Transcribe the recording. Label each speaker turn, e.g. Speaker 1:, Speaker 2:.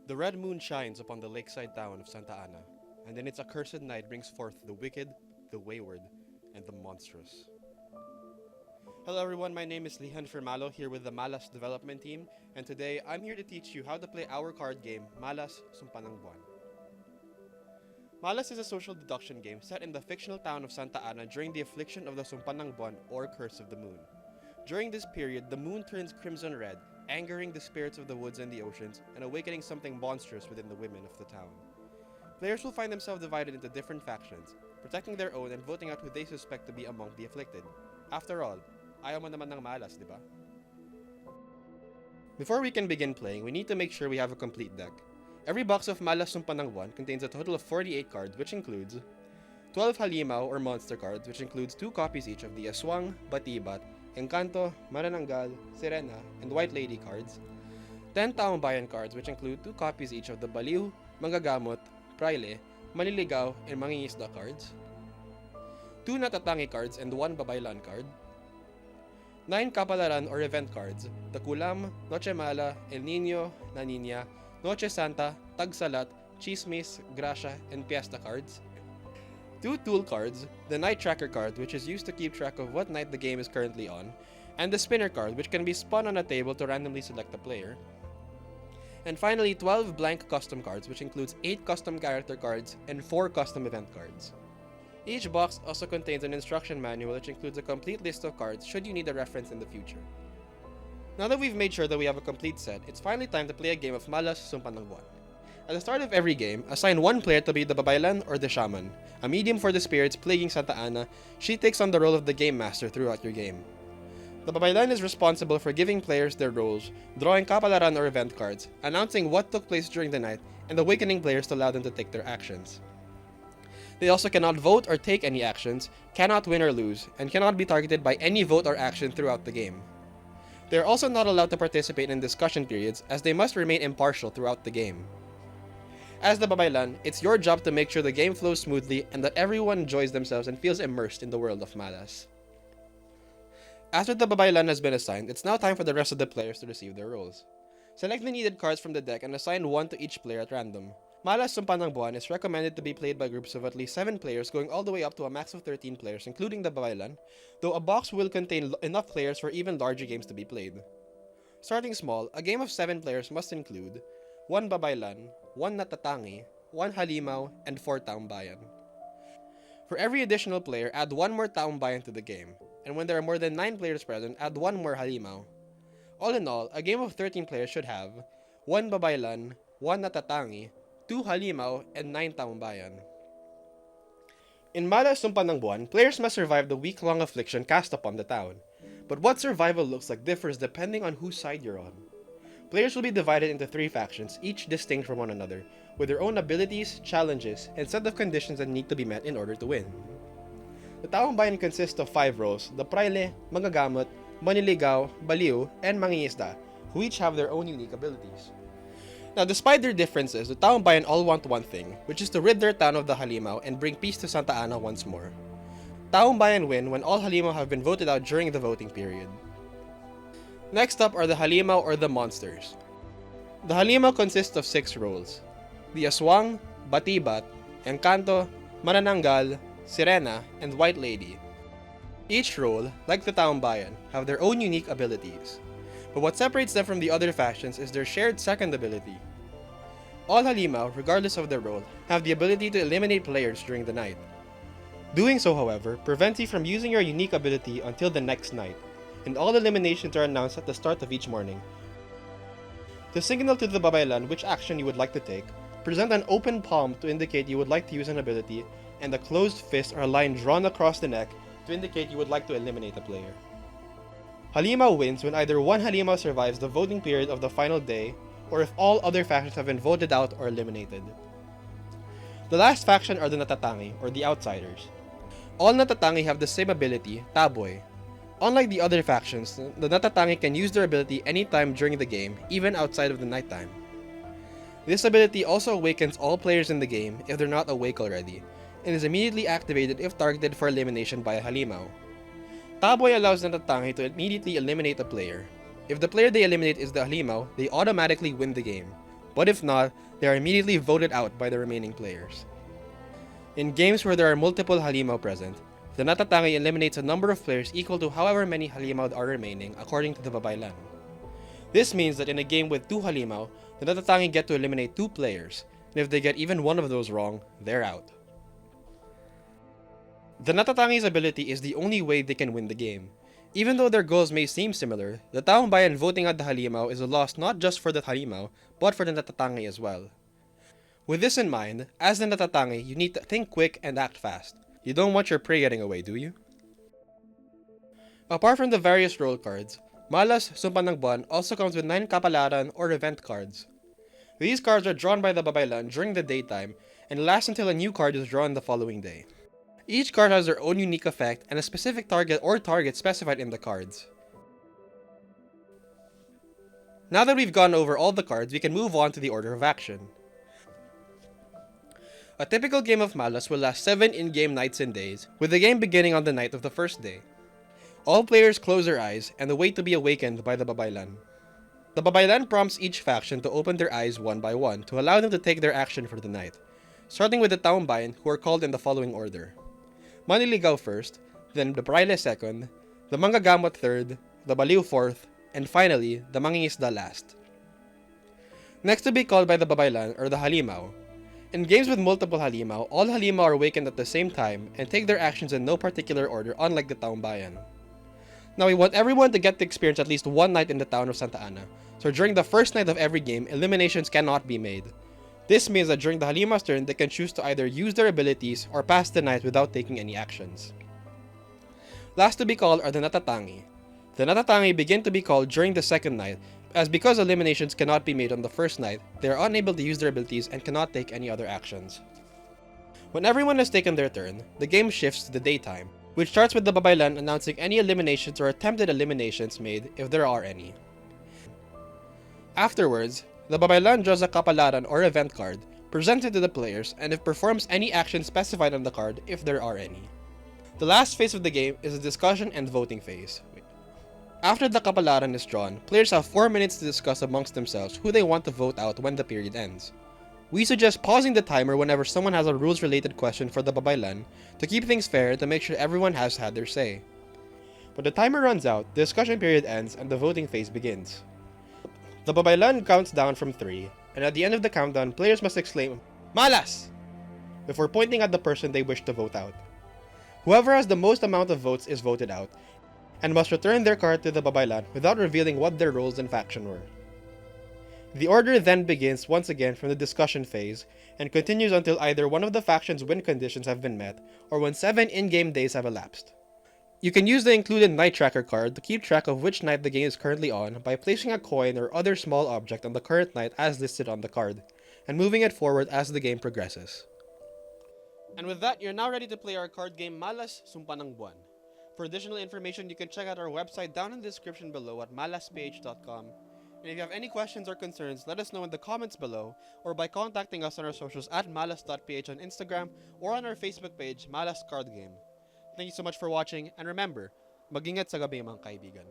Speaker 1: The red moon shines upon the lakeside town of Santa Ana, and in its accursed night brings forth the wicked, the wayward, and the monstrous. Hello everyone, my name is Lihan Firmalo here with the Malas development team, and today I'm here to teach you how to play our card game, Malas, Sumpa Buwan. Malas is a social deduction game set in the fictional town of Santa Ana during the affliction of the Sumpa Buwan or curse of the moon. During this period, the moon turns crimson red, angering the spirits of the woods and the oceans, and awakening something monstrous within the women of the town. Players will find themselves divided into different factions, protecting their own and voting out who they suspect to be among the afflicted. After all, ayaw mo naman ng malas, diba? Before we can begin playing, we need to make sure we have a complete deck. Every box of Malas Sumpa Buwan contains a total of 48 cards, which includes 12 Halimaw or monster cards, which includes 2 copies each of the Aswang, Batibat, Encanto, Manananggal, Sirena, and White Lady cards, 10 Taong Bayan cards, which include 2 copies each of the Baliw, Manggagamot, Praile, Manliligaw, and Mangingisda cards, 2 Natatangi cards and 1 Babaylan card, 9 Kapalaran or event cards, Takulam, Noche Mala, El Nino, La Nina, Noche Santa, Tagsalat, Chismis, Gracia, and Fiesta cards, 2 tool cards, the Night Tracker card, which is used to keep track of what night the game is currently on, and the Spinner card, which can be spun on a table to randomly select a player. And finally, 12 blank custom cards, which includes 8 custom character cards and 4 custom event cards. Each box also contains an instruction manual which includes a complete list of cards should you need a reference in the future. Now that we've made sure that we have a complete set, it's finally time to play a game of Malas Sumpa Buwan. At the start of every game, assign one player to be the Babaylan or the Shaman, a medium for the spirits plaguing Santa Ana. She takes on the role of the Game Master throughout your game. The Babaylan is responsible for giving players their roles, drawing kapalaran or event cards, announcing what took place during the night, and awakening players to allow them to take their actions. They also cannot vote or take any actions, cannot win or lose, and cannot be targeted by any vote or action throughout the game. They are also not allowed to participate in discussion periods, as they must remain impartial throughout the game. As the Babaylan, it's your job to make sure the game flows smoothly and that everyone enjoys themselves and feels immersed in the world of Malas. After the Babaylan has been assigned, it's now time for the rest of the players to receive their roles. Select the needed cards from the deck and assign one to each player at random. Malas Sumpa Buwan is recommended to be played by groups of at least 7 players, going all the way up to a max of 13 players, including the Babaylan, though a box will contain enough players for even larger games to be played. Starting small, a game of 7 players must include 1 Babaylan, 1 Natatangi, 1 Halimaw, and 4 Taong Bayan. For every additional player, add 1 more Taong Bayan to the game, and when there are more than 9 players present, add 1 more Halimaw. All in all, a game of 13 players should have 1 Babaylan, 1 Natatangi, 2 Halimaw, and 9 Taong Bayan. In Malas Sumpa Buwan, players must survive the week-long affliction cast upon the town. But what survival looks like differs depending on whose side you're on. Players will be divided into 3 factions, each distinct from one another, with their own abilities, challenges, and set of conditions that need to be met in order to win. The Taong Bayan consists of 5 roles: the Praile, Manggagamot, Manliligaw, Baliw, and Mangingisda, who each have their own unique abilities. Now, despite their differences, the Taong Bayan all want one thing, which is to rid their town of the Halimaw and bring peace to Santa Ana once more. Taong Bayan win when all Halimaw have been voted out during the voting period. Next up are the Halimaw or the monsters. The Halimaw consists of 6 roles: the Aswang, Batibat, Encanto, Manananggal, Sirena, and White Lady. Each role, like the Taong Bayan, have their own unique abilities. But what separates them from the other factions is their shared second ability. All Halimaw, regardless of their role, have the ability to eliminate players during the night. Doing so, however, prevents you from using your unique ability until the next night, and all eliminations are announced at the start of each morning. To signal to the Babaylan which action you would like to take, present an open palm to indicate you would like to use an ability, and a closed fist or a line drawn across the neck to indicate you would like to eliminate a player. Halimaw wins when either one Halimaw survives the voting period of the final day, or if all other factions have been voted out or eliminated. The last faction are the Natatangi, or the Outsiders. All Natatangi have the same ability, Taboy. Unlike the other factions, the Natatangi can use their ability anytime during the game, even outside of the nighttime. This ability also awakens all players in the game if they're not awake already, and is immediately activated if targeted for elimination by a Halimaw. Taboy allows the Natatangi to immediately eliminate a player. If the player they eliminate is the Halimaw, they automatically win the game. but if not, they are immediately voted out by the remaining players. In games where there are multiple halimaw present, the natatangi eliminates a number of players equal to however many halimaw are remaining according to the babaylan. This means that in a game with 2 halimaw, the natatangi get to eliminate 2 players, and if they get even one of those wrong, they're out. The natatangi's ability is the only way they can win the game. Even though their goals may seem similar, the taong bayan voting out the halimaw is a loss not just for the halimaw, but for the natatangi as well. With this in mind, as the natatangi, you need to think quick and act fast. You don't want your prey getting away, do you? Apart from the various role cards, Malas Sumpa ng Buwan also comes with 9 kapalaran or event cards. These cards are drawn by the babaylan during the daytime and last until a new card is drawn the following day. Each card has their own unique effect and a specific target or target specified in the cards. Now that we've gone over all the cards, we can move on to the order of action. A typical game of Malas will last 7 in-game nights and days, with the game beginning on the night of the first day. All players close their eyes and await to be awakened by the babaylan. The babaylan prompts each faction to open their eyes one by one to allow them to take their action for the night, starting with the taong bayan who are called in the following order. Maniligaw first, then the braille second, the manggagamot third, the baliw fourth, and finally, the mangingisda last. Next to be called by the babaylan are the halimaw. In games with multiple halimaw, all halimaw are awakened at the same time and take their actions in no particular order, unlike the taong bayan. Now we want everyone to get to experience at least one night in the town of Santa Ana, so during the first night of every game, eliminations cannot be made. This means that during the halimaw's turn, they can choose to either use their abilities or pass the night without taking any actions. Last to be called are the natatangi. The natatangi begin to be called during the second night, as because eliminations cannot be made on the first night, they are unable to use their abilities and cannot take any other actions. When everyone has taken their turn, the game shifts to the daytime, which starts with the babaylan announcing any eliminations or attempted eliminations made if there are any. Afterwards, the babaylan draws a kapalaran or event card, presented to the players, and it performs any action specified on the card if there are any. The last phase of the game is the discussion and voting phase. After the kapalaran is drawn, players have 4 minutes to discuss amongst themselves who they want to vote out when the period ends. We suggest pausing the timer whenever someone has a rules-related question for the babaylan to keep things fair and to make sure everyone has had their say. When the timer runs out, the discussion period ends and the voting phase begins. The babaylan counts down from 3, and at the end of the countdown, players must exclaim, "Malas!" before pointing at the person they wish to vote out. Whoever has the most amount of votes is voted out, and must return their card to the babaylan without revealing what their roles and faction were. The order then begins once again from the discussion phase, and continues until either one of the faction's win conditions have been met, or when 7 in-game days have elapsed. You can use the included night tracker card to keep track of which night the game is currently on by placing a coin or other small object on the current night as listed on the card, and moving it forward as the game progresses. And with that, you're now ready to play our card game Malas Sumpa ng Buwan. For additional information, you can check out our website down in the description below at malasph.com. And if you have any questions or concerns, let us know in the comments below or by contacting us on our socials at malas.ph on Instagram or on our Facebook page, Malas Card Game. Thank you so much for watching, and remember, mag-ingat sa gabi mga kaibigan.